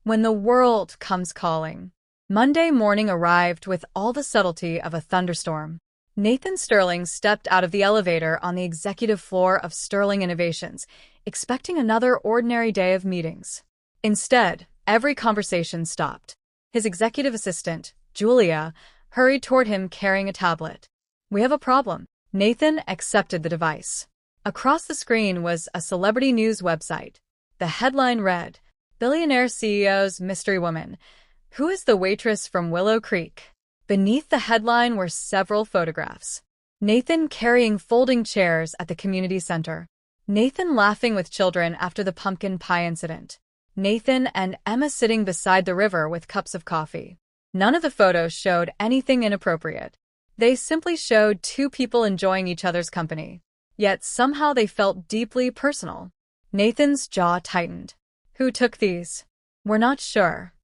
when the world comes calling. Monday morning arrived with all the subtlety of a thunderstorm. Nathan Sterling stepped out of the elevator on the executive floor of Sterling Innovations, expecting another ordinary day of meetings. Instead, every conversation stopped. His executive assistant, Julia, hurried toward him carrying a tablet. "We have a problem." Nathan accepted the device. Across the screen was a celebrity news website. The headline read, "Billionaire CEO's Mystery Woman. Who is the waitress from Willow Creek?" Beneath the headline were several photographs. Nathan carrying folding chairs at the community center. Nathan laughing with children after the pumpkin pie incident. Nathan and Emma sitting beside the river with cups of coffee. None of the photos showed anything inappropriate. They simply showed two people enjoying each other's company. Yet somehow they felt deeply personal. Nathan's jaw tightened. "Who took these?" "We're not sure."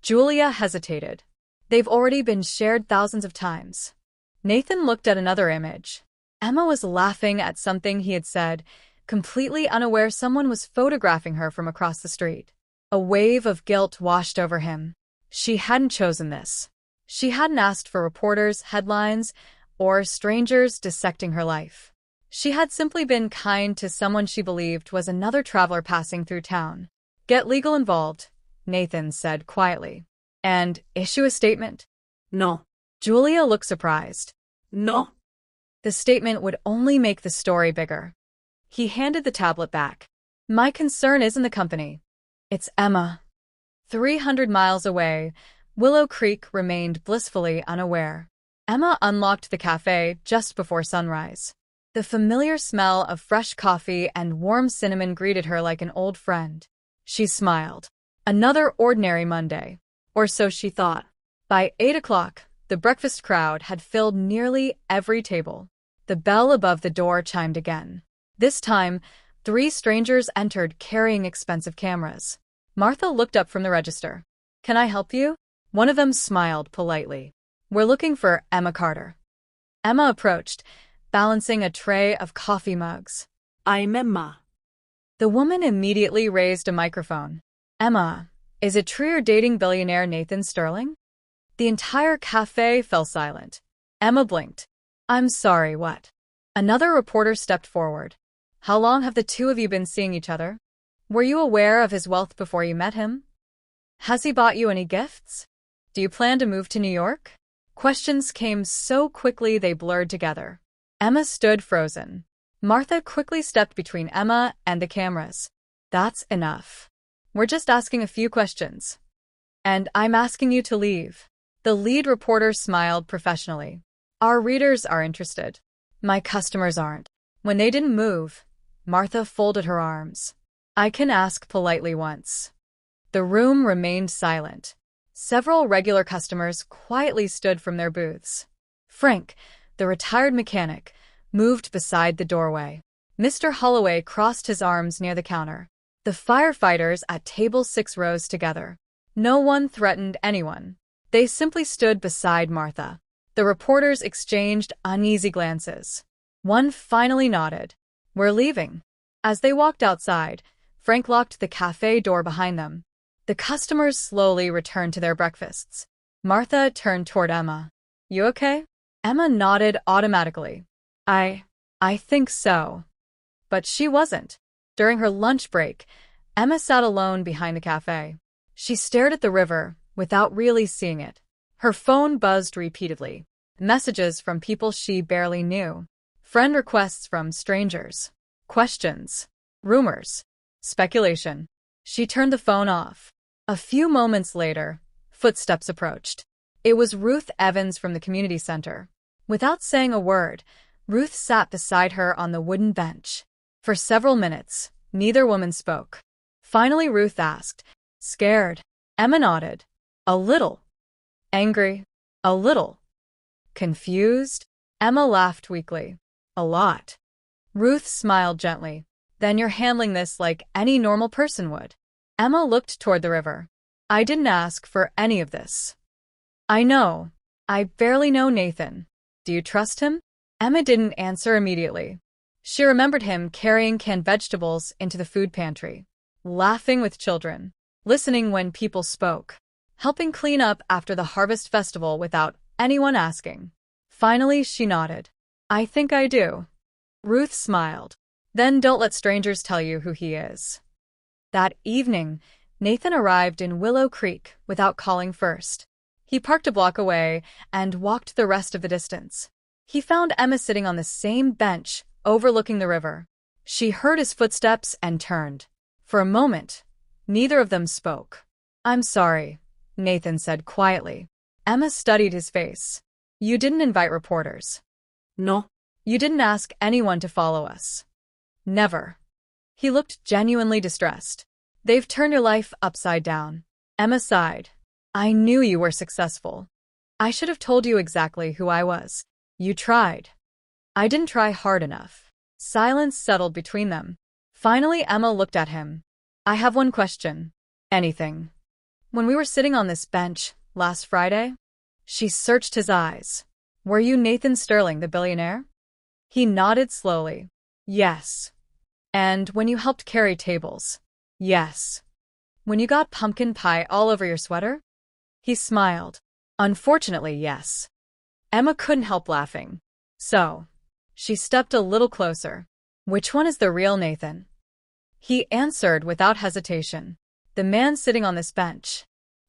Julia hesitated. "They've already been shared thousands of times." Nathan looked at another image. Emma was laughing at something he had said, completely unaware someone was photographing her from across the street. A wave of guilt washed over him. She hadn't chosen this. She hadn't asked for reporters, headlines, or strangers dissecting her life. She had simply been kind to someone she believed was another traveler passing through town. "Get legal involved," Nathan said quietly. "And issue a statement?" No. Julia looked surprised. No. The statement would only make the story bigger. He handed the tablet back. "My concern isn't the company. It's Emma." 300 miles away, Willow Creek remained blissfully unaware. Emma unlocked the cafe just before sunrise. The familiar smell of fresh coffee and warm cinnamon greeted her like an old friend. She smiled. Another ordinary Monday. Or so she thought. By 8 o'clock, the breakfast crowd had filled nearly every table. The bell above the door chimed again. This time, 3 strangers entered carrying expensive cameras. Martha looked up from the register. "Can I help you?" One of them smiled politely. "We're looking for Emma Carter." Emma approached, balancing a tray of coffee mugs. "I'm Emma." The woman immediately raised a microphone. "Emma, is it true you're dating billionaire Nathan Sterling?" The entire cafe fell silent. Emma blinked. "I'm sorry, what?" Another reporter stepped forward. "How long have the two of you been seeing each other? Were you aware of his wealth before you met him? Has he bought you any gifts? Do you plan to move to New York?" Questions came so quickly they blurred together. Emma stood frozen. Martha quickly stepped between Emma and the cameras. "That's enough. We're just asking a few questions. And I'm asking you to leave." The lead reporter smiled professionally. "Our readers are interested. My customers aren't." When they didn't move, Martha folded her arms. "I can ask politely once." The room remained silent. Several regular customers quietly stood from their booths. Frank, the retired mechanic, moved beside the doorway. Mr. Holloway crossed his arms near the counter. The firefighters at table 6 rose together. No one threatened anyone. They simply stood beside Martha. The reporters exchanged uneasy glances. One finally nodded. "We're leaving." As they walked outside, Frank locked the cafe door behind them. The customers slowly returned to their breakfasts. Martha turned toward Emma. "You okay?" Emma nodded automatically. I think so." But she wasn't. During her lunch break, Emma sat alone behind the cafe. She stared at the river without really seeing it. Her phone buzzed repeatedly. Messages from people she barely knew. Friend requests from strangers. Questions. Rumors. Speculation. She turned the phone off. A few moments later, footsteps approached. It was Ruth Evans from the community center. Without saying a word, Ruth sat beside her on the wooden bench. For several minutes, neither woman spoke. Finally, Ruth asked, "Scared?" Emma nodded. "A little." "Angry?" "A little." "Confused?" Emma laughed weakly. "A lot." Ruth smiled gently. "Then you're handling this like any normal person would." Emma looked toward the river. "I didn't ask for any of this." "I know. I barely know Nathan. Do you trust him?" Emma didn't answer immediately. She remembered him carrying canned vegetables into the food pantry, laughing with children. listening when people spoke, helping clean up after the harvest festival without anyone asking. Finally, she nodded. I think I do. Ruth smiled. Then don't let strangers tell you who he is. That evening, Nathan arrived in Willow Creek without calling first. He parked a block away and walked the rest of the distance. He found Emma sitting on the same bench, overlooking the river. She heard his footsteps and turned. For a moment, neither of them spoke. I'm sorry, Nathan said quietly. Emma studied his face. You didn't invite reporters. No. You didn't ask anyone to follow us. Never. He looked genuinely distressed. They've turned your life upside down. Emma sighed. I knew you were successful. I should have told you exactly who I was. You tried. I didn't try hard enough. Silence settled between them. Finally, Emma looked at him. I have one question. Anything. When we were sitting on this bench last Friday, she searched his eyes. Were you Nathan Sterling, the billionaire? He nodded slowly. Yes. And when you helped carry tables? Yes. When you got pumpkin pie all over your sweater? He smiled. Unfortunately, yes. Emma couldn't help laughing. So, she stepped a little closer. Which one is the real Nathan? He answered without hesitation. The man sitting on this bench.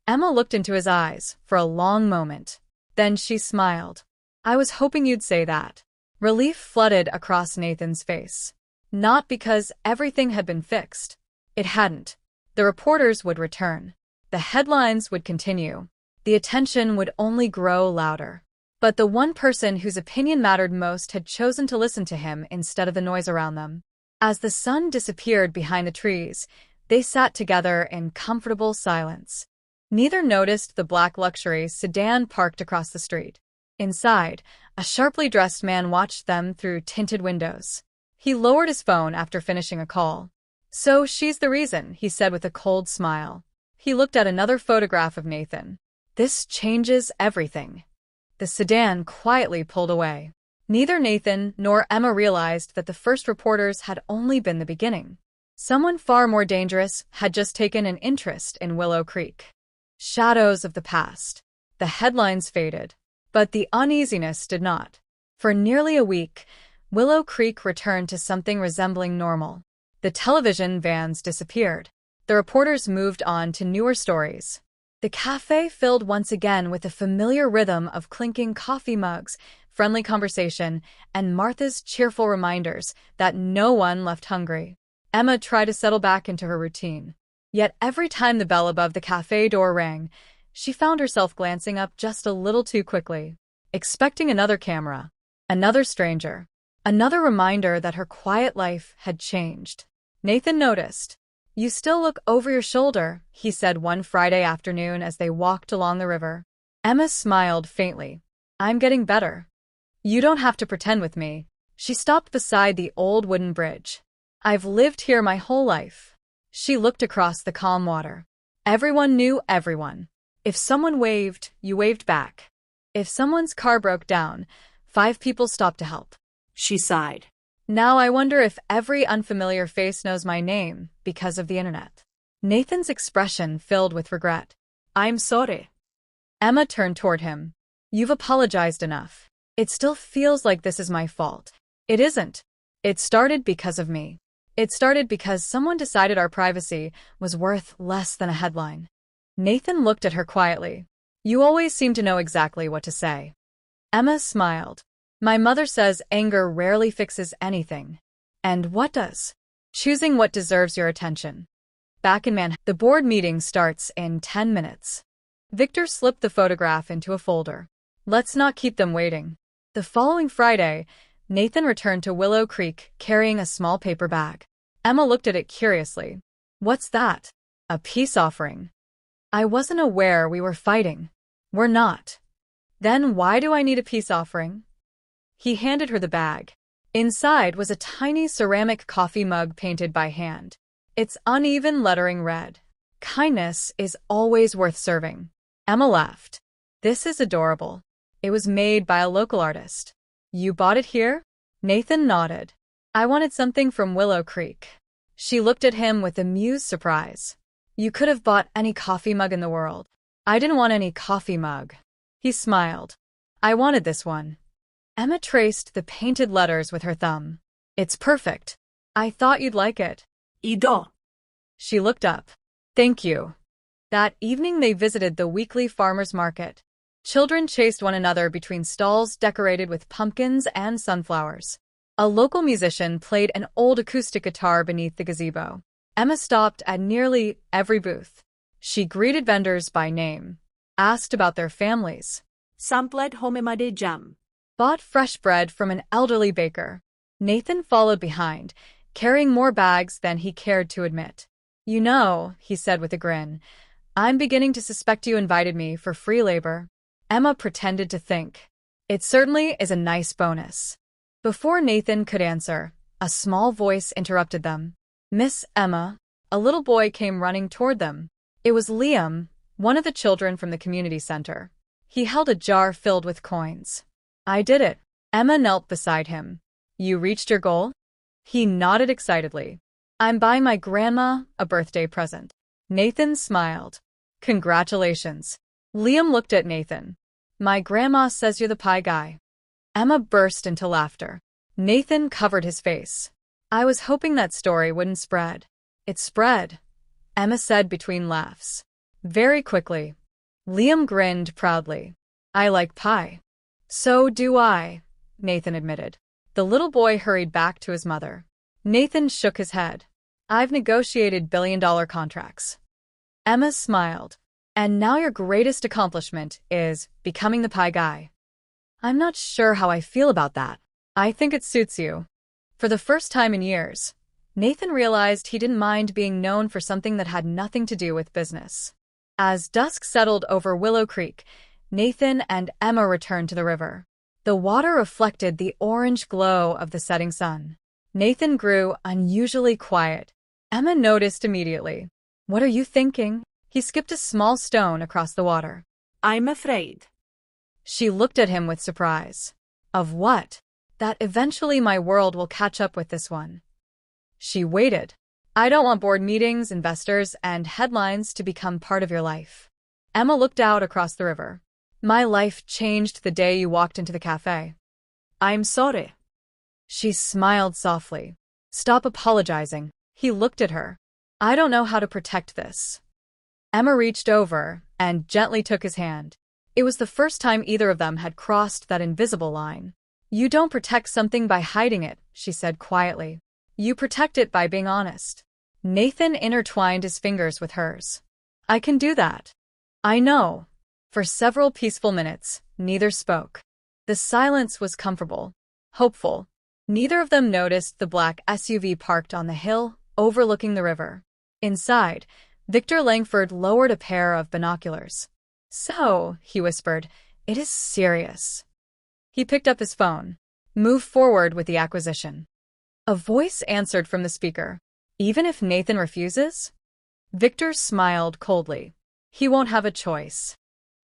Emma looked into his eyes for a long moment. Then she smiled. I was hoping you'd say that. Relief flooded across Nathan's face. Not because everything had been fixed. It hadn't. The reporters would return. The headlines would continue. The attention would only grow louder. But the one person whose opinion mattered most had chosen to listen to him instead of the noise around them. As the sun disappeared behind the trees, they sat together in comfortable silence. Neither noticed the black luxury sedan parked across the street. Inside, a sharply dressed man watched them through tinted windows. He lowered his phone after finishing a call. So she's the reason, he said with a cold smile. He looked at another photograph of Nathan. This changes everything. The sedan quietly pulled away. Neither Nathan nor Emma realized that the first reporters had only been the beginning. Someone far more dangerous had just taken an interest in Willow Creek. Shadows of the past. The headlines faded, but the uneasiness did not. For nearly a week, Willow Creek returned to something resembling normal. The television vans disappeared. The reporters moved on to newer stories. The cafe filled once again with the familiar rhythm of clinking coffee mugs, friendly conversation, and Martha's cheerful reminders that no one left hungry. Emma tried to settle back into her routine. Yet every time the bell above the cafe door rang, she found herself glancing up just a little too quickly, expecting another camera, another stranger, another reminder that her quiet life had changed. Nathan noticed. You still look over your shoulder, he said one Friday afternoon as they walked along the river. Emma smiled faintly. I'm getting better. You don't have to pretend with me. She stopped beside the old wooden bridge. I've lived here my whole life. She looked across the calm water. Everyone knew everyone. If someone waved, you waved back. If someone's car broke down, 5 people stopped to help. She sighed. Now I wonder if every unfamiliar face knows my name because of the internet. Nathan's expression filled with regret. I'm sorry. Emma turned toward him. You've apologized enough. It still feels like this is my fault. It isn't. It started because of me. It started because someone decided our privacy was worth less than a headline. Nathan looked at her quietly. You always seem to know exactly what to say. Emma smiled. My mother says anger rarely fixes anything. And what does? Choosing what deserves your attention. Back in Manhattan, the board meeting starts in 10 minutes. Victor slipped the photograph into a folder. Let's not keep them waiting. The following Friday, Nathan returned to Willow Creek carrying a small paper bag. Emma looked at it curiously. What's that? A peace offering. I wasn't aware we were fighting. We're not. Then why do I need a peace offering? He handed her the bag. Inside was a tiny ceramic coffee mug painted by hand. Its uneven lettering read, "Kindness is always worth serving." Emma laughed. This is adorable. It was made by a local artist. You bought it here? Nathan nodded. I wanted something from Willow Creek. She looked at him with amused surprise. You could have bought any coffee mug in the world. I didn't want any coffee mug. He smiled. I wanted this one. Emma traced the painted letters with her thumb. It's perfect. I thought you'd like it. Ido. She looked up. Thank you. That evening they visited the weekly farmer's market. Children chased one another between stalls decorated with pumpkins and sunflowers. A local musician played an old acoustic guitar beneath the gazebo. Emma stopped at nearly every booth. She greeted vendors by name, asked about their families, Sampled homemade jam. bought fresh bread from an elderly baker. Nathan followed behind, carrying more bags than he cared to admit. You know, he said with a grin, I'm beginning to suspect you invited me for free labor. Emma pretended to think. It certainly is a nice bonus. Before Nathan could answer, a small voice interrupted them. Miss Emma, a little boy came running toward them. It was Liam, one of the children from the community center. He held a jar filled with coins. I did it. Emma knelt beside him. You reached your goal? He nodded excitedly. I'm buying my grandma a birthday present. Nathan smiled. Congratulations. Liam looked at Nathan. My grandma says you're the pie guy. Emma burst into laughter. Nathan covered his face. I was hoping that story wouldn't spread. It spread, Emma said between laughs. Very quickly. Liam grinned proudly. I like pie. So do I, Nathan admitted. The little boy hurried back to his mother. Nathan shook his head. I've negotiated billion-dollar contracts. Emma smiled. And now your greatest accomplishment is becoming the pie guy. I'm not sure how I feel about that. I think it suits you. For the first time in years, Nathan realized he didn't mind being known for something that had nothing to do with business. As dusk settled over Willow Creek, Nathan and Emma returned to the river. The water reflected the orange glow of the setting sun. Nathan grew unusually quiet. Emma noticed immediately. What are you thinking? He skipped a small stone across the water. I'm afraid. She looked at him with surprise. Of what? That eventually my world will catch up with this one. She waited. I don't want board meetings, investors, and headlines to become part of your life. Emma looked out across the river. My life changed the day you walked into the cafe. I'm sorry. She smiled softly. Stop apologizing. He looked at her. I don't know how to protect this. Emma reached over and gently took his hand. It was the first time either of them had crossed that invisible line. You don't protect something by hiding it, she said quietly. You protect it by being honest. Nathan intertwined his fingers with hers. I can do that. I know. For several peaceful minutes, neither spoke. The silence was comfortable, hopeful. Neither of them noticed the black SUV parked on the hill, overlooking the river. Inside, Victor Langford lowered a pair of binoculars. So, he whispered, it is serious. He picked up his phone. Move forward with the acquisition. A voice answered from the speaker. Even if Nathan refuses? Victor smiled coldly. He won't have a choice.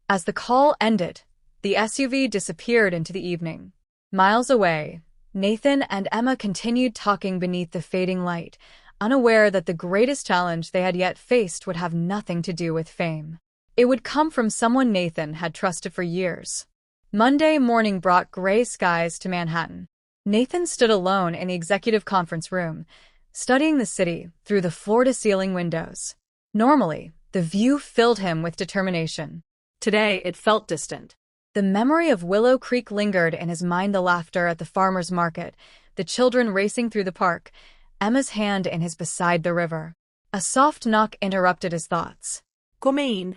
As the call ended, the SUV disappeared into the evening. Miles away, Nathan and Emma continued talking beneath the fading light, unaware that the greatest challenge they had yet faced would have nothing to do with fame. It would come from someone Nathan had trusted for years. Monday morning brought gray skies to Manhattan. Nathan stood alone in the executive conference room, studying the city through the floor-to-ceiling windows. Normally, the view filled him with determination. Today, it felt distant. The memory of Willow Creek lingered in his mind, the laughter at the farmer's market, the children racing through the park, Emma's hand in his beside the river. A soft knock interrupted his thoughts. Come in.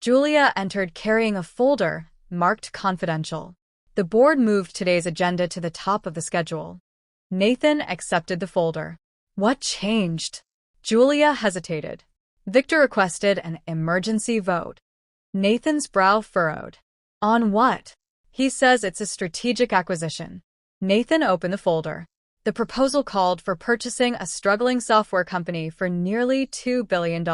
Julia entered carrying a folder marked confidential. The board moved today's agenda to the top of the schedule. Nathan accepted the folder. What changed? Julia hesitated. Victor requested an emergency vote. Nathan's brow furrowed. On what? He says it's a strategic acquisition. Nathan opened the folder. The proposal called for purchasing a struggling software company for nearly $2 billion.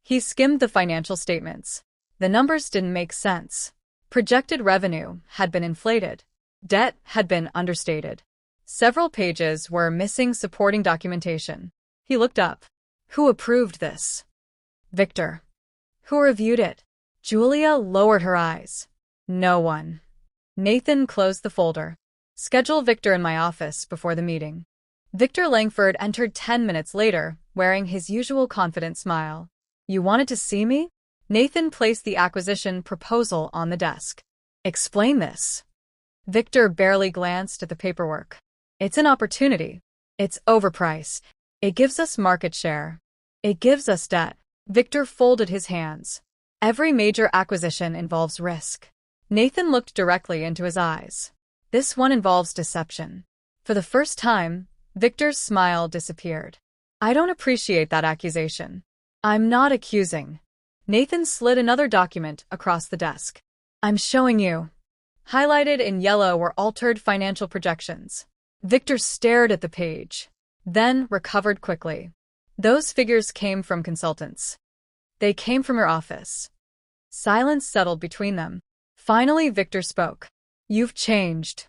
He skimmed the financial statements. The numbers didn't make sense. Projected revenue had been inflated. Debt had been understated. Several pages were missing supporting documentation. He looked up. Who approved this? Victor. Who reviewed it? Julia lowered her eyes. No one. Nathan closed the folder. Schedule Victor in my office before the meeting. Victor Langford entered 10 minutes later, wearing his usual confident smile. You wanted to see me? Nathan placed the acquisition proposal on the desk. Explain this. Victor barely glanced at the paperwork. It's an opportunity. It's overpriced. It gives us market share. It gives us debt. Victor folded his hands. Every major acquisition involves risk. Nathan looked directly into his eyes. This one involves deception. For the first time, Victor's smile disappeared. I don't appreciate that accusation. I'm not accusing. Nathan slid another document across the desk. I'm showing you. Highlighted in yellow were altered financial projections. Victor stared at the page, then recovered quickly. Those figures came from consultants. They came from your office. Silence settled between them. Finally, Victor spoke. You've changed.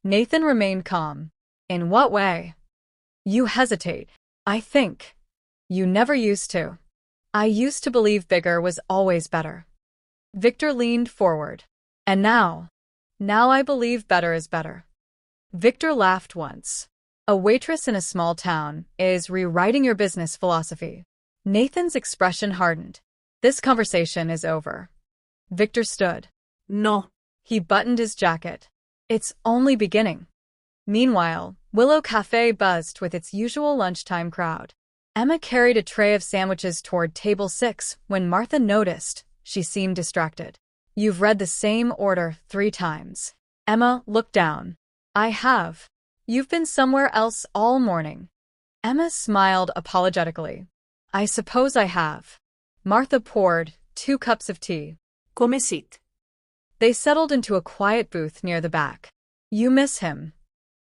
Nathan remained calm. In what way? You hesitate. I think. You never used to. I used to believe bigger was always better. Victor leaned forward. And now? Now I believe better is better. Victor laughed once. A waitress in a small town is rewriting your business philosophy. Nathan's expression hardened. This conversation is over. Victor stood. No. He buttoned his jacket. It's only beginning. Meanwhile, Willow Cafe buzzed with its usual lunchtime crowd. Emma carried a tray of sandwiches toward table 6 when Martha noticed. She seemed distracted. You've read the same order 3 times. Emma looked down. I have. You've been somewhere else all morning. Emma smiled apologetically. I suppose I have. Martha poured 2 cups of tea. Come sit. They settled into a quiet booth near the back. You miss him.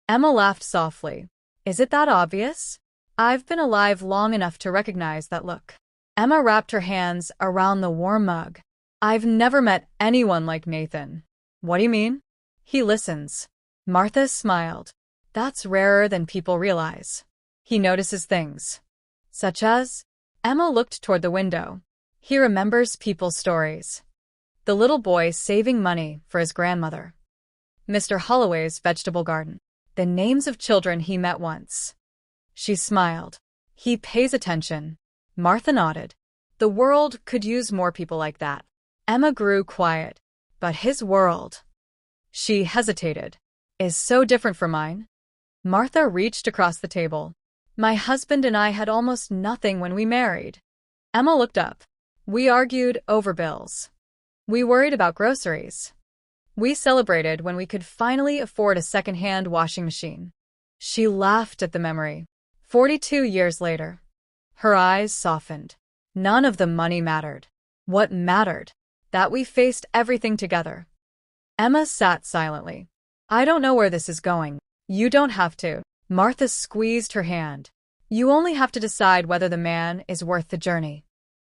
Emma laughed softly. Is it that obvious? I've been alive long enough to recognize that look. Emma wrapped her hands around the warm mug. I've never met anyone like Nathan. What do you mean? He listens. Martha smiled. That's rarer than people realize. He notices things. Such as? Emma looked toward the window. He remembers people's stories. The little boy saving money for his grandmother. Mr. Holloway's vegetable garden. The names of children he met once. She smiled. He pays attention. Martha nodded. The world could use more people like that. Emma grew quiet. But his world, she hesitated, is so different from mine. Martha reached across the table. My husband and I had almost nothing when we married. Emma looked up. We argued over bills. We worried about groceries. We celebrated when we could finally afford a second-hand washing machine. She laughed at the memory. 42 years later. Her eyes softened. None of the money mattered. What mattered? That we faced everything together. Emma sat silently. I don't know where this is going. You don't have to. Martha squeezed her hand. You only have to decide whether the man is worth the journey.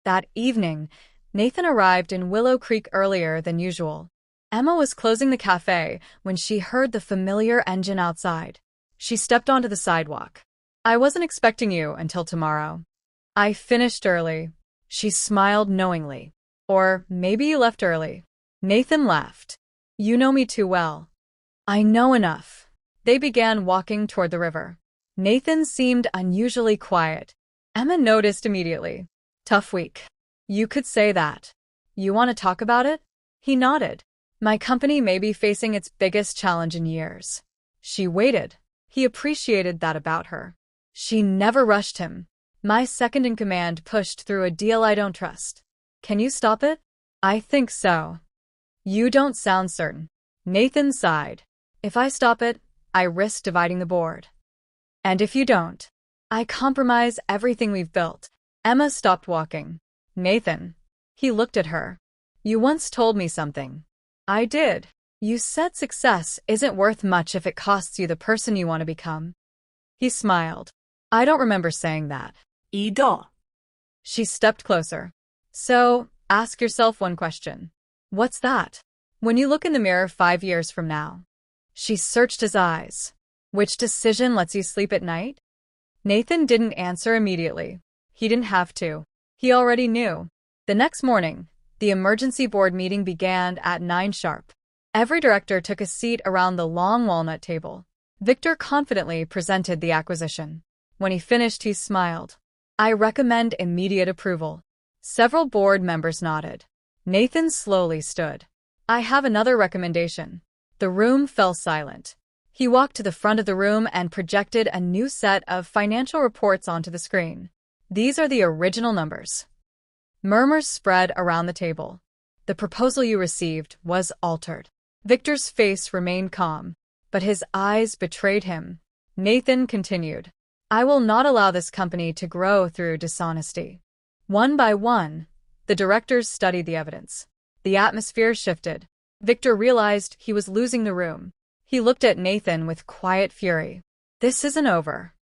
That evening, Nathan arrived in Willow Creek earlier than usual. Emma was closing the cafe when she heard the familiar engine outside. She stepped onto the sidewalk. I wasn't expecting you until tomorrow. I finished early. She smiled knowingly. Or maybe you left early. Nathan laughed. You know me too well. I know enough. They began walking toward the river. Nathan seemed unusually quiet. Emma noticed immediately. Tough week. You could say that. You want to talk about it? He nodded. My company may be facing its biggest challenge in years. She waited. He appreciated that about her. She never rushed him. My second-in-command pushed through a deal I don't trust. Can you stop it? I think so. You don't sound certain. Nathan sighed. If I stop it, I risk dividing the board. And if you don't, I compromise everything we've built. Emma stopped walking. Nathan. He looked at her. You once told me something. I did. You said success isn't worth much if it costs you the person you want to become. He smiled. I don't remember saying that. Idag. She stepped closer. So, ask yourself one question. What's that? When you look in the mirror 5 years from now. She searched his eyes. Which decision lets you sleep at night? Nathan didn't answer immediately. He didn't have to. He already knew. The next morning, the emergency board meeting began at 9 sharp. Every director took a seat around the long walnut table. Victor confidently presented the acquisition. When he finished, he smiled. I recommend immediate approval. Several board members nodded. Nathan slowly stood. I have another recommendation. The room fell silent. He walked to the front of the room and projected a new set of financial reports onto the screen. These are the original numbers. Murmurs spread around the table. The proposal you received was altered. Victor's face remained calm, but his eyes betrayed him. Nathan continued. I will not allow this company to grow through dishonesty. One by one, the directors studied the evidence. The atmosphere shifted. Victor realized he was losing the room. He looked at Nathan with quiet fury. This isn't over.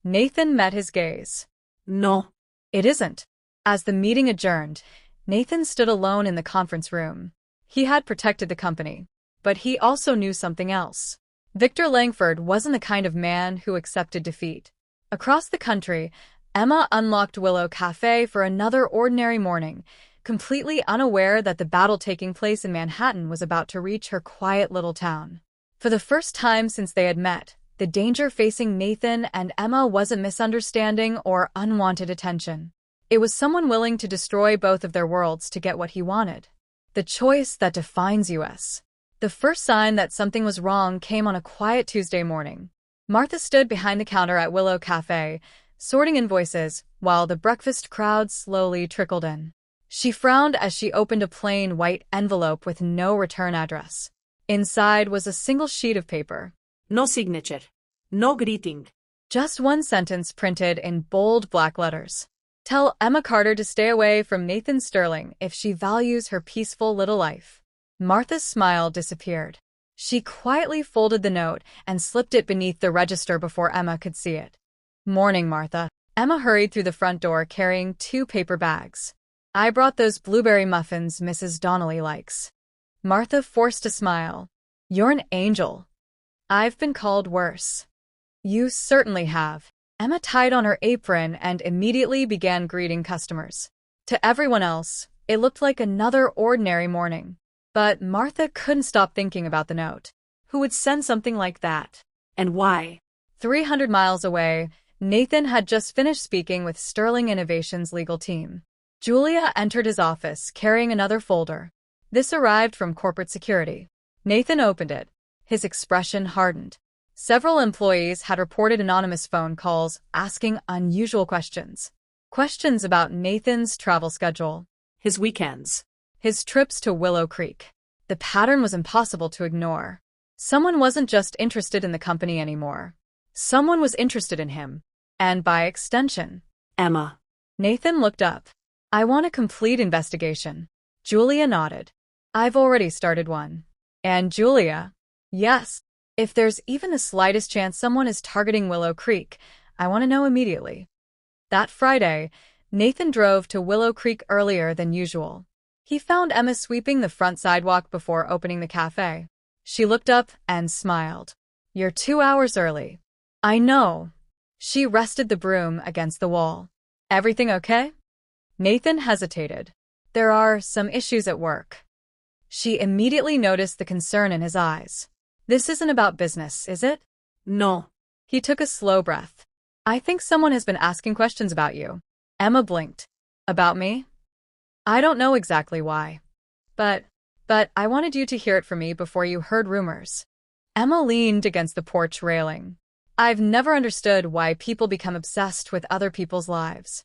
Nathan met his gaze. No. It isn't. As the meeting adjourned, Nathan stood alone in the conference room. He had protected the company, but he also knew something else. Victor Langford wasn't the kind of man who accepted defeat. Across the country, Emma unlocked Willow Cafe for another ordinary morning, completely unaware that the battle taking place in Manhattan was about to reach her quiet little town. For the first time since they had met, the danger facing Nathan and Emma wasn't misunderstanding or unwanted attention. It was someone willing to destroy both of their worlds to get what he wanted. The choice that defines us. The first sign that something was wrong came on a quiet Tuesday morning. Martha stood behind the counter at Willow Cafe, sorting invoices, while the breakfast crowd slowly trickled in. She frowned as she opened a plain white envelope with no return address. Inside was a single sheet of paper. No signature. No greeting. Just one sentence printed in bold black letters. Tell Emma Carter to stay away from Nathan Sterling if she values her peaceful little life. Martha's smile disappeared. She quietly folded the note and slipped it beneath the register before Emma could see it. Morning, Martha. Emma hurried through the front door carrying 2 paper bags. I brought those blueberry muffins Mrs. Donnelly likes. Martha forced a smile. You're an angel. I've been called worse. You certainly have. Emma tied on her apron and immediately began greeting customers. To everyone else, it looked like another ordinary morning. But Martha couldn't stop thinking about the note. Who would send something like that? And why? 300 miles away, Nathan had just finished speaking with Sterling Innovation's legal team. Julia entered his office carrying another folder. This arrived from corporate security. Nathan opened it. His expression hardened. Several employees had reported anonymous phone calls asking unusual questions. Questions about Nathan's travel schedule, His weekends. his trips to Willow Creek. The pattern was impossible to ignore. Someone wasn't just interested in the company anymore. Someone was interested in him. And by extension, Emma. Nathan looked up. I want a complete investigation. Julia nodded. I've already started one. And Julia? Yes. If there's even the slightest chance someone is targeting Willow Creek, I want to know immediately. That Friday, Nathan drove to Willow Creek earlier than usual. He found Emma sweeping the front sidewalk before opening the cafe. She looked up and smiled. You're 2 hours early. I know. She rested the broom against the wall. Everything okay? Nathan hesitated. There are some issues at work. She immediately noticed the concern in his eyes. This isn't about business, is it? No. He took a slow breath. I think someone has been asking questions about you. Emma blinked. About me? I don't know exactly why. But I wanted you to hear it from me before you heard rumors. Emma leaned against the porch railing. I've never understood why people become obsessed with other people's lives.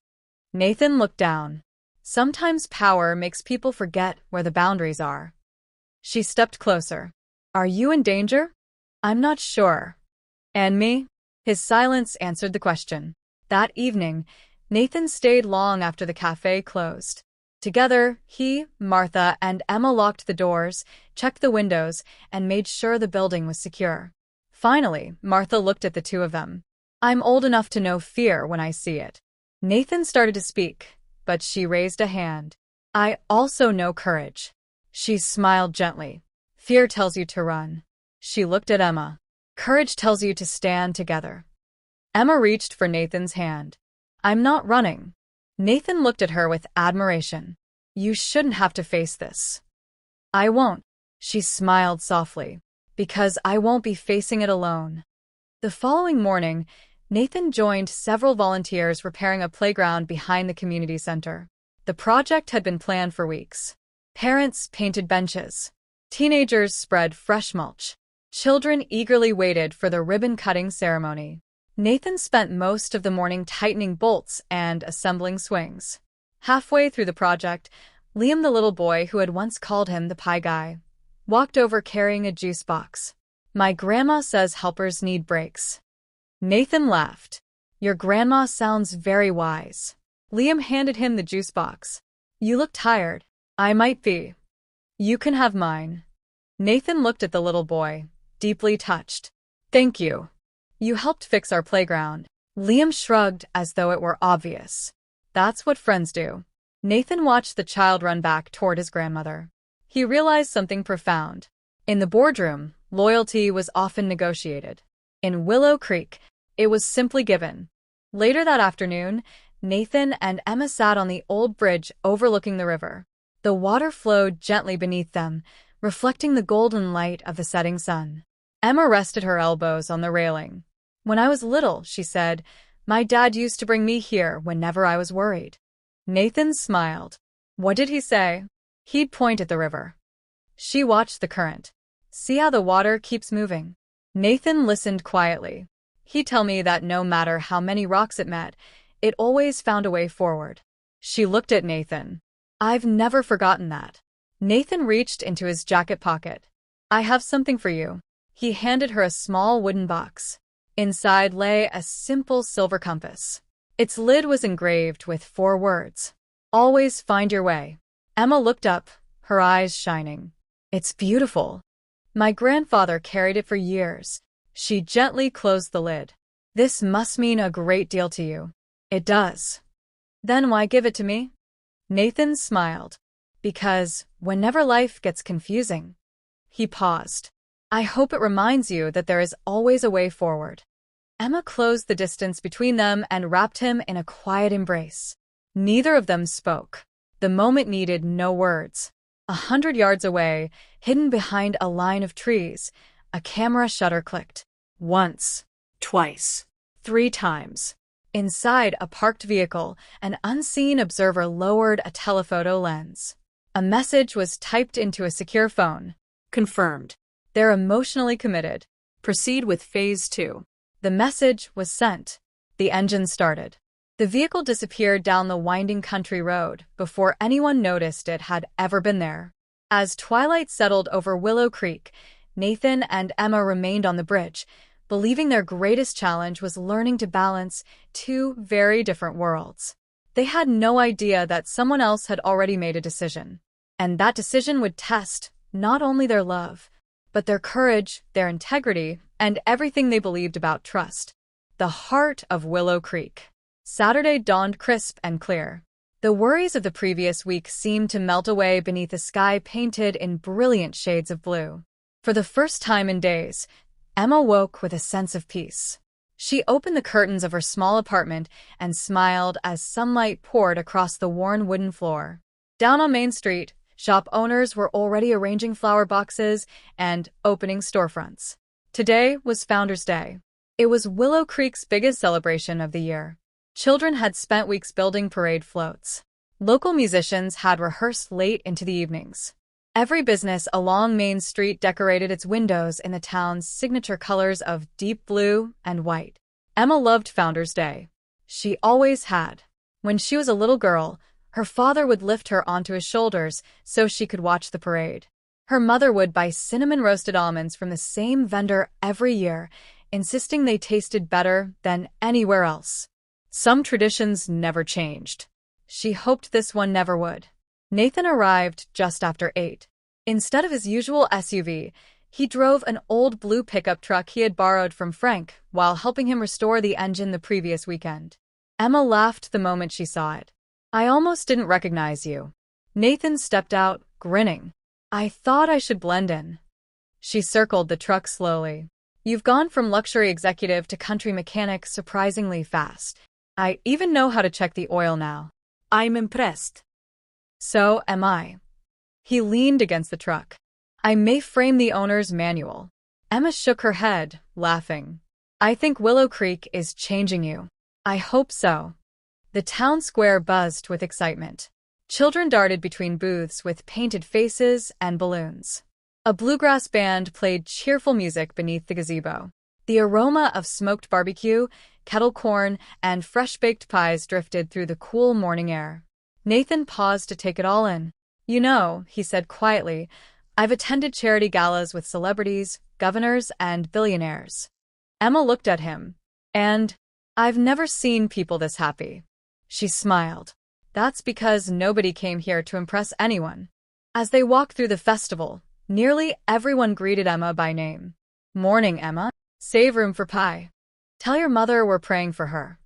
Nathan looked down. Sometimes power makes people forget where the boundaries are. She stepped closer. Are you in danger? I'm not sure. And me? His silence answered the question. That evening, Nathan stayed long after the cafe closed. Together, he, Martha, and Emma locked the doors, checked the windows, and made sure the building was secure. Finally, Martha looked at the two of them. I'm old enough to know fear when I see it. Nathan started to speak, but she raised a hand. I also know courage. She smiled gently. Fear tells you to run. She looked at Emma. Courage tells you to stand together. Emma reached for Nathan's hand. I'm not running. Nathan looked at her with admiration. You shouldn't have to face this. I won't. She smiled softly. Because I won't be facing it alone. The following morning, Nathan joined several volunteers repairing a playground behind the community center. The project had been planned for weeks. Parents painted benches. Teenagers spread fresh mulch. Children eagerly waited for the ribbon-cutting ceremony. Nathan spent most of the morning tightening bolts and assembling swings. Halfway through the project, Liam, the little boy who had once called him the pie guy, walked over carrying a juice box. My grandma says helpers need breaks. Nathan laughed. Your grandma sounds very wise. Liam handed him the juice box. You look tired. I might be. You can have mine. Nathan looked at the little boy, deeply touched. Thank you. You helped fix our playground. Liam shrugged as though it were obvious. That's what friends do. Nathan watched the child run back toward his grandmother. He realized something profound. In the boardroom, loyalty was often negotiated. In Willow Creek, it was simply given. Later that afternoon, Nathan and Emma sat on the old bridge overlooking the river. The water flowed gently beneath them, reflecting the golden light of the setting sun. Emma rested her elbows on the railing. When I was little, she said, my dad used to bring me here whenever I was worried. Nathan smiled. What did he say? He'd point at the river. She watched the current. See how the water keeps moving? Nathan listened quietly. He'd tell me that no matter how many rocks it met, it always found a way forward. She looked at Nathan. I've never forgotten that. Nathan reached into his jacket pocket. I have something for you. He handed her a small wooden box. Inside lay a simple silver compass. Its lid was engraved with 4 words. Always find your way. Emma looked up, her eyes shining. It's beautiful. My grandfather carried it for years. She gently closed the lid. This must mean a great deal to you. It does. Then why give it to me? Nathan smiled. Because whenever life gets confusing. He paused. I hope it reminds you that there is always a way forward. Emma closed the distance between them and wrapped him in a quiet embrace. Neither of them spoke. The moment needed no words. 100 yards away, hidden behind a line of trees, a camera shutter clicked. Once. Twice. 3 times. Inside a parked vehicle, an unseen observer lowered a telephoto lens. A message was typed into a secure phone. Confirmed. They're emotionally committed. Proceed with phase 2. The message was sent. The engine started. The vehicle disappeared down the winding country road before anyone noticed it had ever been there. As twilight settled over Willow Creek, Nathan and Emma remained on the bridge, believing their greatest challenge was learning to balance 2 very different worlds. They had no idea that someone else had already made a decision. And that decision would test not only their love, but their courage, their integrity, and everything they believed about trust. The heart of Willow Creek. Saturday dawned crisp and clear. The worries of the previous week seemed to melt away beneath a sky painted in brilliant shades of blue. For the first time in days, Emma woke with a sense of peace. She opened the curtains of her small apartment and smiled as sunlight poured across the worn wooden floor. Down on Main Street, shop owners were already arranging flower boxes and opening storefronts. Today was Founders' Day. It was Willow Creek's biggest celebration of the year. Children had spent weeks building parade floats. Local musicians had rehearsed late into the evenings. Every business along Main Street decorated its windows in the town's signature colors of deep blue and white. Emma loved Founders' Day. She always had. When she was a little girl, her father would lift her onto his shoulders so she could watch the parade. Her mother would buy cinnamon-roasted almonds from the same vendor every year, insisting they tasted better than anywhere else. Some traditions never changed. She hoped this one never would. Nathan arrived just after 8. Instead of his usual SUV, he drove an old blue pickup truck he had borrowed from Frank while helping him restore the engine the previous weekend. Emma laughed the moment she saw it. I almost didn't recognize you. Nathan stepped out, grinning. I thought I should blend in. She circled the truck slowly. You've gone from luxury executive to country mechanic surprisingly fast. I even know how to check the oil now. I'm impressed. So am I. He leaned against the truck. I may frame the owner's manual. Emma shook her head, laughing. I think Willow Creek is changing you. I hope so. The town square buzzed with excitement. Children darted between booths with painted faces and balloons. A bluegrass band played cheerful music beneath the gazebo. The aroma of smoked barbecue, kettle corn, and fresh-baked pies drifted through the cool morning air. Nathan paused to take it all in. You know, he said quietly, I've attended charity galas with celebrities, governors, and billionaires. Emma looked at him. And I've never seen people this happy. She smiled. That's because nobody came here to impress anyone. As they walked through the festival, nearly everyone greeted Emma by name. Morning, Emma. Save room for pie. Tell your mother we're praying for her.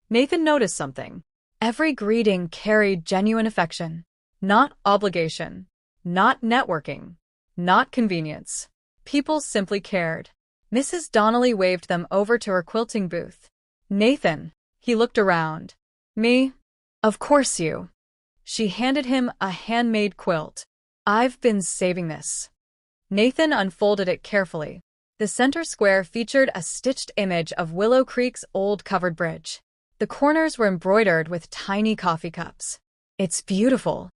Nathan noticed something. Every greeting carried genuine affection. Not obligation. Not networking. Not convenience. People simply cared. Mrs. Donnelly waved them over to her quilting booth. Nathan. He looked around. Me? Of course you. She handed him a handmade quilt. I've been saving this. Nathan unfolded it carefully. The center square featured a stitched image of Willow Creek's old covered bridge. The corners were embroidered with tiny coffee cups. It's beautiful.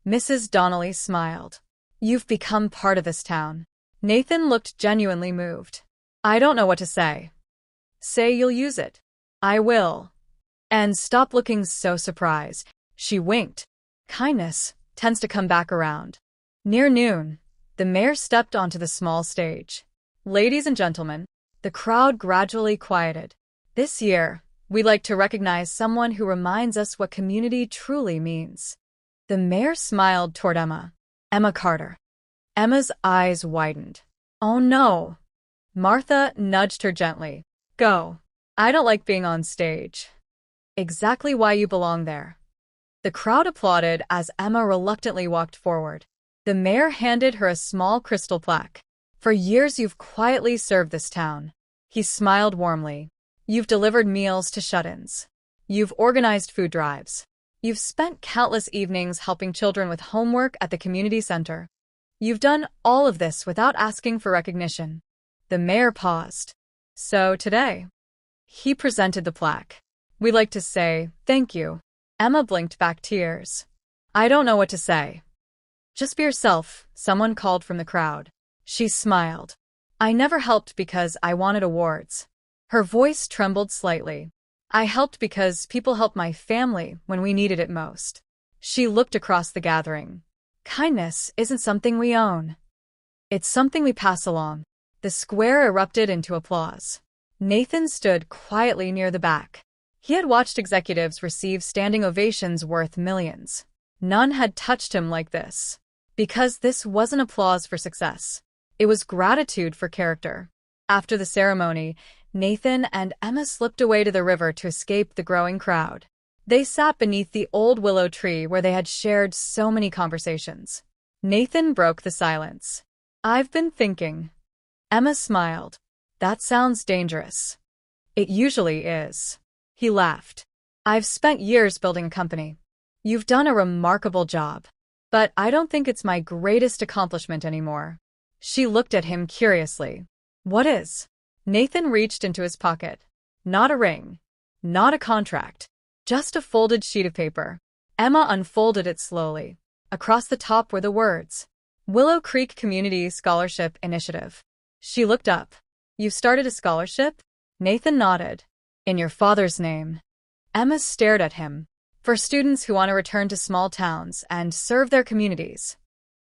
Mrs. Donnelly smiled. You've become part of this town. Nathan looked genuinely moved. I don't know what to say. Say you'll use it. I will. And stop looking so surprised. She winked. Kindness tends to come back around. Near noon, the mayor stepped onto the small stage. Ladies and gentlemen, the crowd gradually quieted. This year, we'd like to recognize someone who reminds us what community truly means. The mayor smiled toward Emma. Emma Carter. Emma's eyes widened. Oh no. Martha nudged her gently. Go. I don't like being on stage. Exactly why you belong there. The crowd applauded as Emma reluctantly walked forward. The mayor handed her a small crystal plaque. For years you've quietly served this town. He smiled warmly. You've delivered meals to shut-ins. You've organized food drives. You've spent countless evenings helping children with homework at the community center. You've done all of this without asking for recognition. The mayor paused. So today, he presented the plaque. We'd like to say thank you. Emma blinked back tears. I don't know what to say. Just be yourself, someone called from the crowd. She smiled. I never helped because I wanted awards. Her voice trembled slightly. I helped because people helped my family when we needed it most. She looked across the gathering. Kindness isn't something we own. It's something we pass along. The square erupted into applause. Nathan stood quietly near the back. He had watched executives receive standing ovations worth millions. None had touched him like this. Because this wasn't applause for success. It was gratitude for character. After the ceremony, Nathan and Emma slipped away to the river to escape the growing crowd. They sat beneath the old willow tree where they had shared so many conversations. Nathan broke the silence. I've been thinking. Emma smiled. That sounds dangerous. It usually is. He laughed. I've spent years building a company. You've done a remarkable job. But I don't think it's my greatest accomplishment anymore. She looked at him curiously. What is? Nathan reached into his pocket. Not a ring. Not a contract. Just a folded sheet of paper. Emma unfolded it slowly. Across the top were the words, Willow Creek Community Scholarship Initiative. She looked up. You started a scholarship? Nathan nodded. In your father's name. Emma stared at him. For students who want to return to small towns and serve their communities.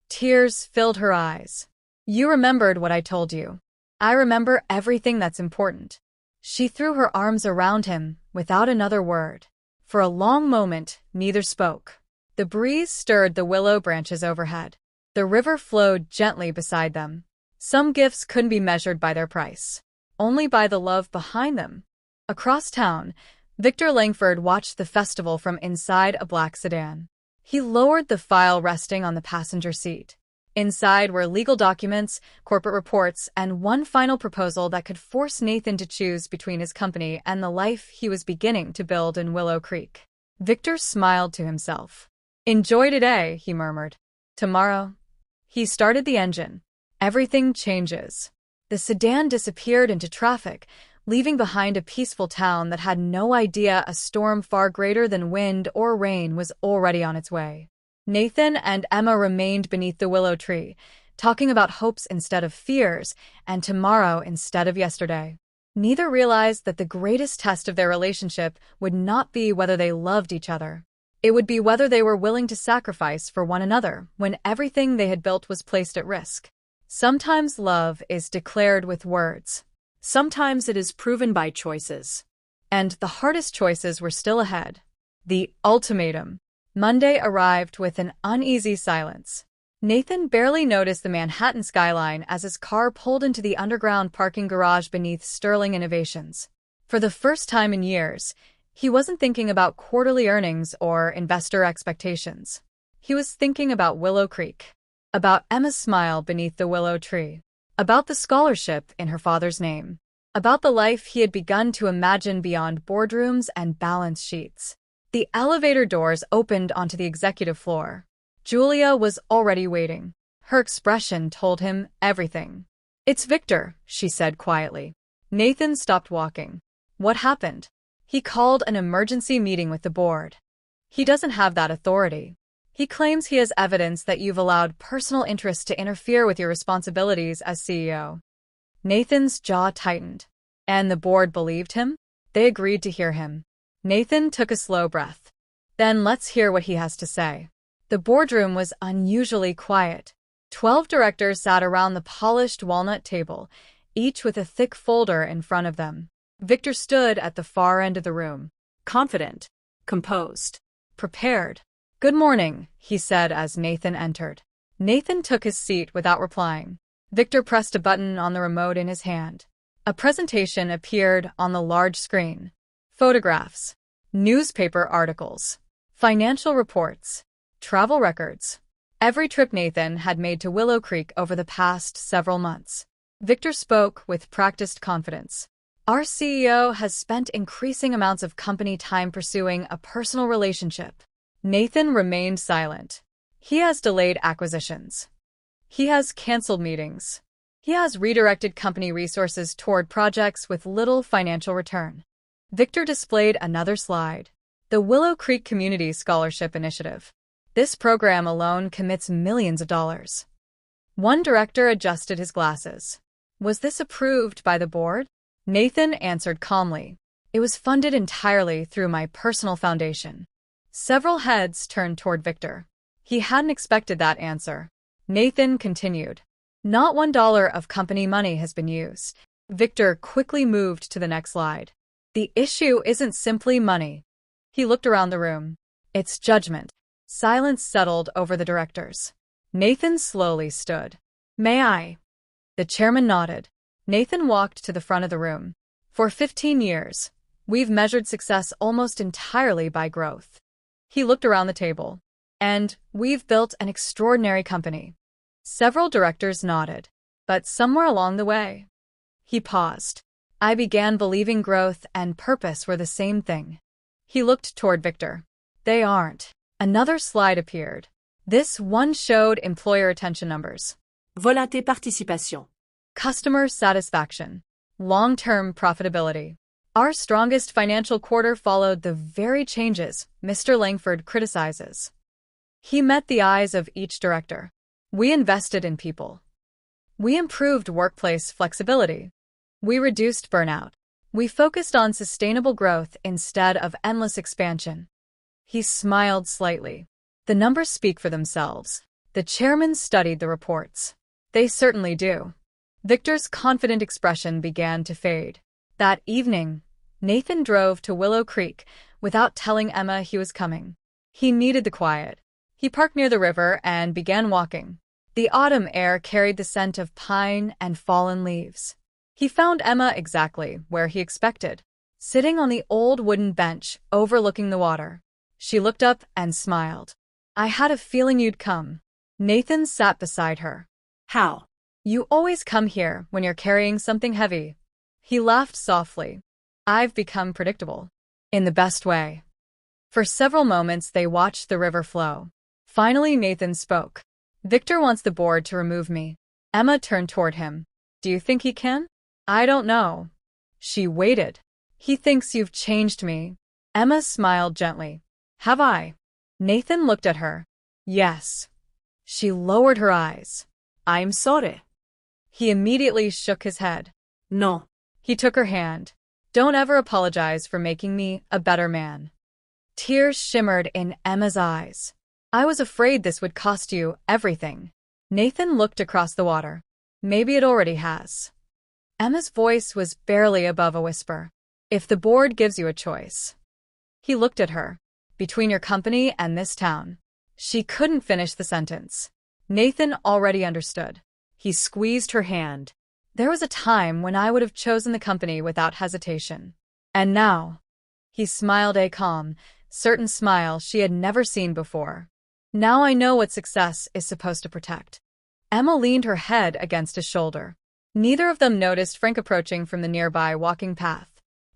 Tears filled her eyes. You remembered what I told you. I remember everything that's important. She threw her arms around him without another word. For a long moment, neither spoke. The breeze stirred the willow branches overhead. The river flowed gently beside them. Some gifts couldn't be measured by their price, only by the love behind them. Across town, Victor Langford watched the festival from inside a black sedan. He lowered the file resting on the passenger seat. Inside were legal documents, corporate reports, and one final proposal that could force Nathan to choose between his company and the life he was beginning to build in Willow Creek. Victor smiled to himself. "Enjoy today," he murmured. "Tomorrow." He started the engine. Everything changes. The sedan disappeared into traffic, leaving behind a peaceful town that had no idea a storm far greater than wind or rain was already on its way. Nathan and Emma remained beneath the willow tree, talking about hopes instead of fears and tomorrow instead of yesterday. Neither realized that the greatest test of their relationship would not be whether they loved each other. It would be whether they were willing to sacrifice for one another when everything they had built was placed at risk. Sometimes love is declared with words. Sometimes it is proven by choices. And the hardest choices were still ahead. The ultimatum. Monday arrived with an uneasy silence. Nathan barely noticed the Manhattan skyline as his car pulled into the underground parking garage beneath Sterling Innovations. For the first time in years, he wasn't thinking about quarterly earnings or investor expectations. He was thinking about Willow Creek, about Emma's smile beneath the willow tree, about the scholarship in her father's name, about the life he had begun to imagine beyond boardrooms and balance sheets. The elevator doors opened onto the executive floor. Julia was already waiting. Her expression told him everything. "It's Victor," she said quietly. Nathan stopped walking. "What happened?" "He called an emergency meeting with the board." "He doesn't have that authority. He claims he has evidence that you've allowed personal interests to interfere with your responsibilities as CEO." Nathan's jaw tightened. And the board believed him? They agreed to hear him. Nathan took a slow breath. "Then let's hear what he has to say." The boardroom was unusually quiet. 12 directors sat around the polished walnut table, each with a thick folder in front of them. Victor stood at the far end of the room. Confident. Composed. Prepared. "Good morning," he said as Nathan entered. Nathan took his seat without replying. Victor pressed a button on the remote in his hand. A presentation appeared on the large screen. Photographs, newspaper articles, financial reports, travel records. Every trip Nathan had made to Willow Creek over the past several months. Victor spoke with practiced confidence. "Our CEO has spent increasing amounts of company time pursuing a personal relationship." Nathan remained silent. "He has delayed acquisitions. He has canceled meetings. He has redirected company resources toward projects with little financial return." Victor displayed another slide. The Willow Creek Community Scholarship Initiative. This program alone commits millions of dollars. One director adjusted his glasses. "Was this approved by the board?" Nathan answered calmly. "It was funded entirely through my personal foundation." Several heads turned toward Victor. He hadn't expected that answer. Nathan continued. "Not $1 of company money has been used." Victor quickly moved to the next slide. "The issue isn't simply money." He looked around the room. "It's judgment." Silence settled over the directors. Nathan slowly stood. "May I?" The chairman nodded. Nathan walked to the front of the room. "For 15 years, we've measured success almost entirely by growth." He looked around the table. "And we've built an extraordinary company." Several directors nodded. "But somewhere along the way," he paused, "I began believing growth and purpose were the same thing." He looked toward Victor. "They aren't." Another slide appeared. This one showed employer retention numbers. Volonté participation. Customer satisfaction. Long-term profitability. Our strongest financial quarter followed the very changes Mr. Langford criticizes. He met the eyes of each director. "We invested in people. We improved workplace flexibility. We reduced burnout. We focused on sustainable growth instead of endless expansion." He smiled slightly. "The numbers speak for themselves." The chairman studied the reports. "They certainly do." Victor's confident expression began to fade. That evening, Nathan drove to Willow Creek without telling Emma he was coming. He needed the quiet. He parked near the river and began walking. The autumn air carried the scent of pine and fallen leaves. He found Emma exactly where he expected, sitting on the old wooden bench overlooking the water. She looked up and smiled. "I had a feeling you'd come." Nathan sat beside her. How? "You always come here when you're carrying something heavy." He laughed softly. "I've become predictable. In the best way." For several moments, they watched the river flow. Finally, Nathan spoke. Victor wants the board to remove me. Emma turned toward him. Do you think he can? I don't know. She waited. He thinks you've changed me. Emma smiled gently. Have I? Nathan looked at her. Yes. She lowered her eyes. I'm sorry. He immediately shook his head. No. He took her hand. Don't ever apologize for making me a better man. Tears shimmered in Emma's eyes. I was afraid this would cost you everything. Nathan looked across the water. Maybe it already has. Emma's voice was barely above a whisper. If the board gives you a choice. He looked at her. Between your company and this town. She couldn't finish the sentence. Nathan already understood. He squeezed her hand. There was a time when I would have chosen the company without hesitation. And now? He smiled a calm, certain smile she had never seen before. Now I know what success is supposed to protect. Emma leaned her head against his shoulder. Neither of them noticed Frank approaching from the nearby walking path.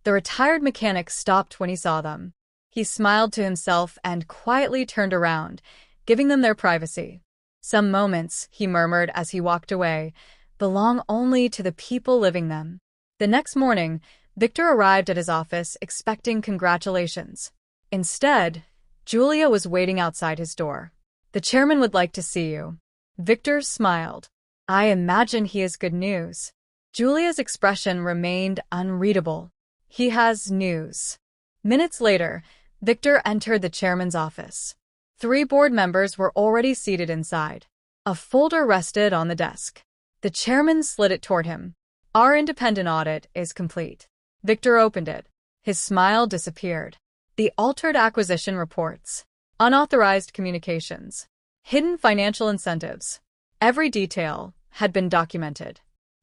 The retired mechanic stopped when he saw them. He smiled to himself and quietly turned around, giving them their privacy. Some moments, he murmured as he walked away, belong only to the people living them. The next morning, Victor arrived at his office expecting congratulations. Instead, Julia was waiting outside his door. The chairman would like to see you. Victor smiled. I imagine he has good news. Julia's expression remained unreadable. He has news. Minutes later, Victor entered the chairman's office. 3 board members were already seated inside. A folder rested on the desk. The chairman slid it toward him. Our independent audit is complete. Victor opened it. His smile disappeared. The altered acquisition reports. Unauthorized communications. Hidden financial incentives. Every detail had been documented.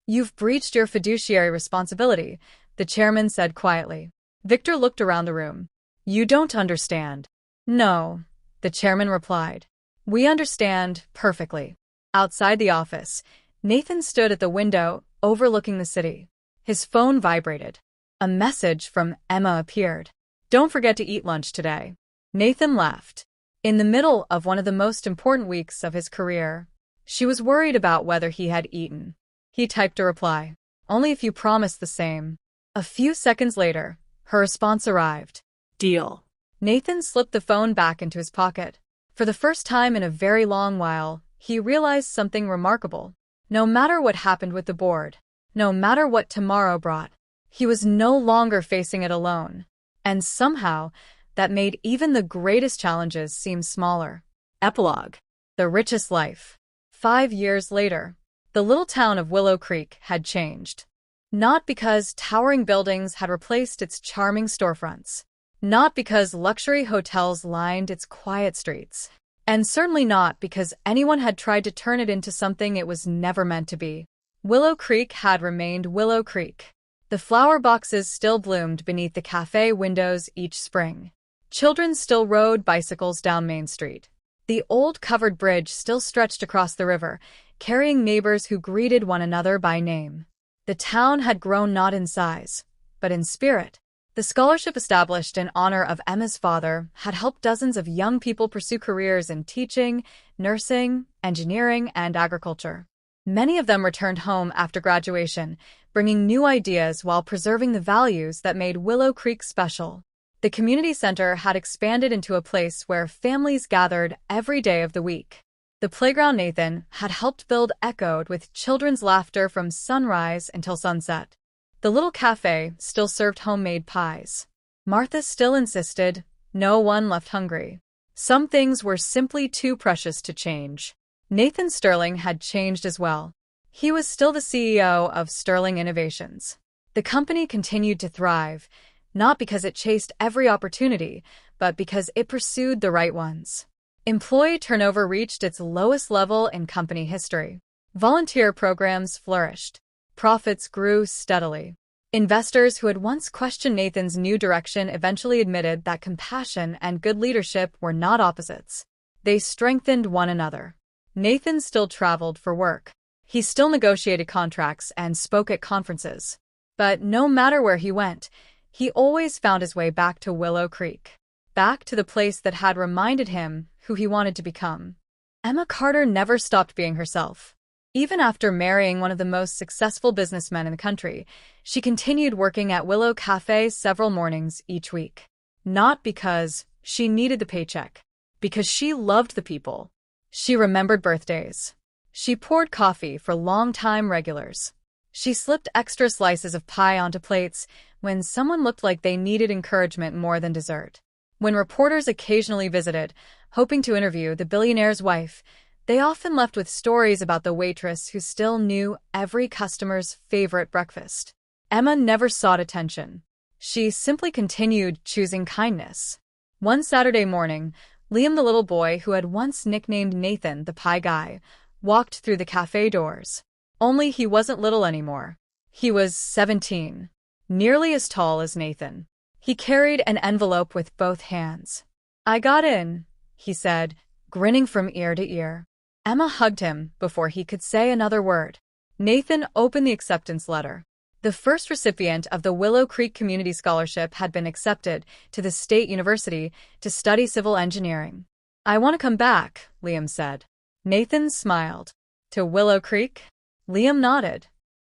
You've breached your fiduciary responsibility, the chairman said quietly. Victor looked around the room. You don't understand. No, the chairman replied. We understand perfectly. Outside the office, Nathan stood at the window overlooking the city. His phone vibrated. A message from Emma appeared. Don't forget to eat lunch today. Nathan laughed. In the middle of one of the most important weeks of his career, she was worried about whether he had eaten. He typed a reply. Only if you promise the same. A few seconds later, her response arrived. Deal. Nathan slipped the phone back into his pocket. For the first time in a very long while, he realized something remarkable. No matter what happened with the board, no matter what tomorrow brought, he was no longer facing it alone. And somehow, that made even the greatest challenges seem smaller. Epilogue. The richest life. 5 years later, the little town of Willow Creek had changed. Not because towering buildings had replaced its charming storefronts. Not because luxury hotels lined its quiet streets. And certainly not because anyone had tried to turn it into something it was never meant to be. Willow Creek had remained Willow Creek. The flower boxes still bloomed beneath the cafe windows each spring. Children still rode bicycles down Main Street. The old covered bridge still stretched across the river, carrying neighbors who greeted one another by name. The town had grown not in size, but in spirit. The scholarship established in honor of Emma's father had helped dozens of young people pursue careers in teaching, nursing, engineering, and agriculture. Many of them returned home after graduation, bringing new ideas while preserving the values that made Willow Creek special. The community center had expanded into a place where families gathered every day of the week. The playground Nathan had helped build echoed with children's laughter from sunrise until sunset. The little cafe still served homemade pies. Martha still insisted no one left hungry. Some things were simply too precious to change. Nathan Sterling had changed as well. He was still the CEO of Sterling Innovations. The company continued to thrive, not because it chased every opportunity, but because it pursued the right ones. Employee turnover reached its lowest level in company history. Volunteer programs flourished. Profits grew steadily. Investors who had once questioned Nathan's new direction eventually admitted that compassion and good leadership were not opposites. They strengthened one another. Nathan still traveled for work. He still negotiated contracts and spoke at conferences. But no matter where he went, he always found his way back to Willow Creek. back to the place that had reminded him who he wanted to become. Emma Carter never stopped being herself. Even after marrying one of the most successful businessmen in the country, she continued working at Willow Cafe several mornings each week. Not because she needed the paycheck, because she loved the people. She remembered birthdays. She poured coffee for long-time regulars. She slipped extra slices of pie onto plates when someone looked like they needed encouragement more than dessert. When reporters occasionally visited, hoping to interview the billionaire's wife, they often left with stories about the waitress who still knew every customer's favorite breakfast. Emma never sought attention. She simply continued choosing kindness. One Saturday morning, Liam, the little boy who had once nicknamed Nathan the Pie Guy, walked through the cafe doors. Only he wasn't little anymore. He was 17, nearly as tall as Nathan. He carried an envelope with both hands. "I got in," he said, grinning from ear to ear. Emma hugged him before he could say another word. Nathan opened the acceptance letter. The first recipient of the Willow Creek Community Scholarship had been accepted to the state university to study civil engineering. "I want to come back," Liam said. Nathan smiled. "To Willow Creek?" Liam nodded.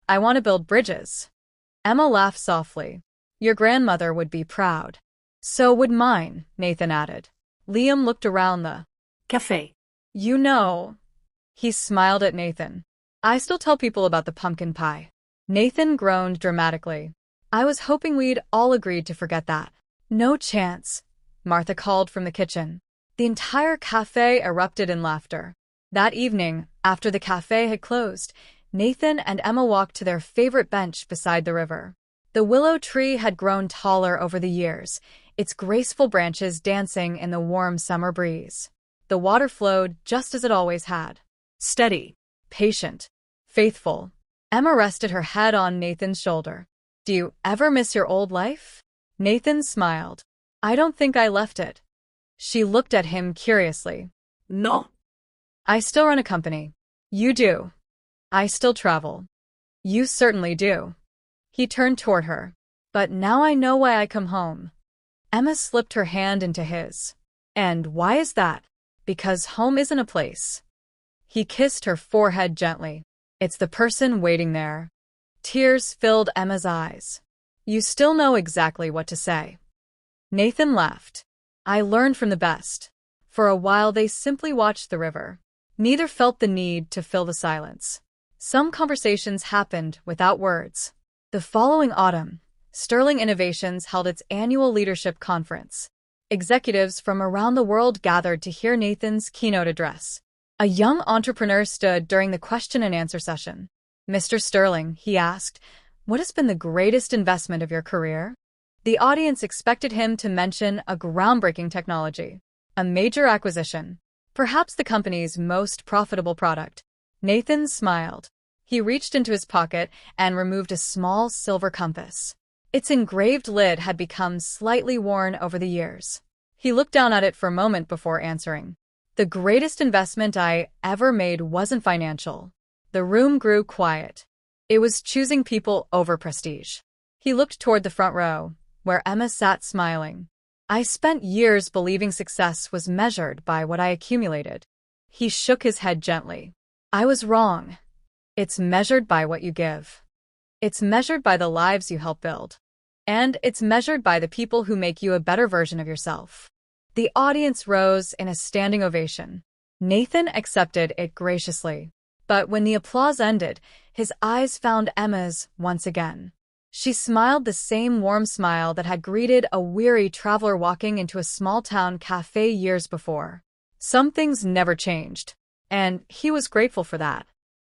"I want to build bridges." Emma laughed softly. "Your grandmother would be proud." "So would mine," Nathan added. Liam looked around the cafe. "You know," he smiled at Nathan, "I still tell people about the pumpkin pie." Nathan groaned dramatically. "I was hoping we'd all agreed to forget that." "No chance," Martha called from the kitchen. The entire cafe erupted in laughter. That evening, after the cafe had closed, Nathan and Emma walked to their favorite bench beside the river. The willow tree had grown taller over the years, its graceful branches dancing in the warm summer breeze. The water flowed just as it always had. Steady, patient, faithful. Emma rested her head on Nathan's shoulder. "Do you ever miss your old life?" Nathan smiled. "I don't think I left it." She looked at him curiously. No. "I still run a company." "You do." "I still travel." "You certainly do." He turned toward her. "But now I know why I come home." Emma slipped her hand into his. "And why is that?" "Because home isn't a place." He kissed her forehead gently. "It's the person waiting there." Tears filled Emma's eyes. "You still know exactly what to say." Nathan laughed. "I learned from the best." For a while they simply watched the river. Neither felt the need to fill the silence. Some conversations happened without words. The following autumn, Sterling Innovations held its annual leadership conference. Executives from around the world gathered to hear Nathan's keynote address. A young entrepreneur stood during the question-and-answer session. "Mr. Sterling," he asked, "what has been the greatest investment of your career?" The audience expected him to mention a groundbreaking technology, a major acquisition, perhaps the company's most profitable product. Nathan smiled. He reached into his pocket and removed a small silver compass. Its engraved lid had become slightly worn over the years. He looked down at it for a moment before answering. "The greatest investment I ever made wasn't financial." The room grew quiet. It was choosing people over prestige. He looked toward the front row, where Emma sat smiling. "I spent years believing success was measured by what I accumulated." He shook his head gently. "I was wrong. It's measured by what you give. It's measured by the lives you help build. And it's measured by the people who make you a better version of yourself." The audience rose in a standing ovation. Nathan accepted it graciously. But when the applause ended, his eyes found Emma's once again. She smiled the same warm smile that had greeted a weary traveler walking into a small-town cafe years before. Some things never changed, and he was grateful for that.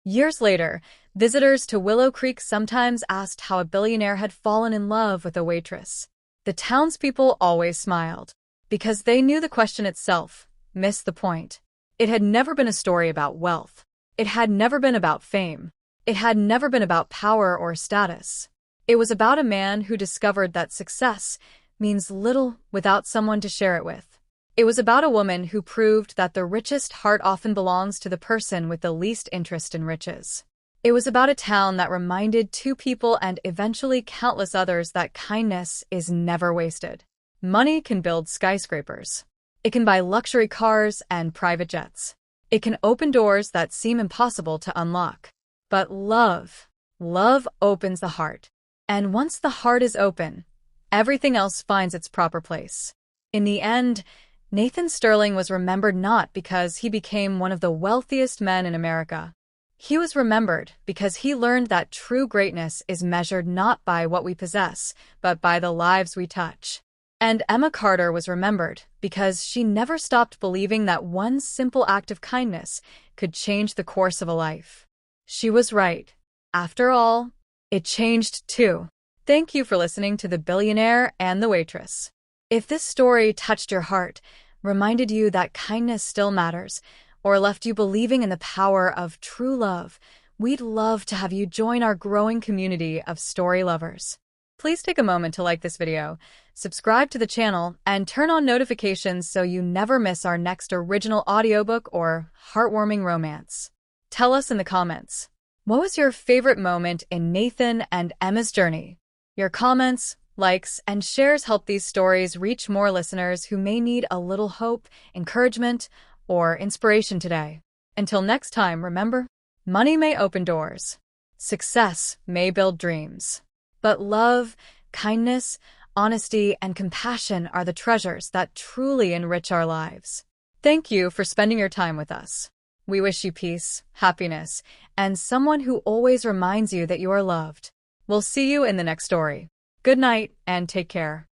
Years later, visitors to Willow Creek sometimes asked how a billionaire had fallen in love with a waitress. The townspeople always smiled, because they knew the question itself missed the point. It had never been a story about wealth. It had never been about fame. It had never been about power or status. It was about a man who discovered that success means little without someone to share it with. It was about a woman who proved that the richest heart often belongs to the person with the least interest in riches. It was about a town that reminded two people and eventually countless others that kindness is never wasted. Money can build skyscrapers. It can buy luxury cars and private jets. It can open doors that seem impossible to unlock. But love opens the heart. And once the heart is open, everything else finds its proper place. In the end, Nathan Sterling was remembered not because he became one of the wealthiest men in America. He was remembered because he learned that true greatness is measured not by what we possess, but by the lives we touch. And Emma Carter was remembered because she never stopped believing that one simple act of kindness could change the course of a life. She was right. After all, it changed too. Thank you for listening to The Billionaire and the Waitress. If this story touched your heart, reminded you that kindness still matters, or left you believing in the power of true love, we'd love to have you join our growing community of story lovers. Please take a moment to like this video, subscribe to the channel, and turn on notifications so you never miss our next original audiobook or heartwarming romance. Tell us in the comments, what was your favorite moment in Nathan and Emma's journey? Your comments, likes, and shares help these stories reach more listeners who may need a little hope, encouragement, or inspiration today. Until next time, remember, money may open doors, success may build dreams, but love, kindness, honesty, and compassion are the treasures that truly enrich our lives. Thank you for spending your time with us. We wish you peace, happiness, and someone who always reminds you that you are loved. We'll see you in the next story. Good night and take care.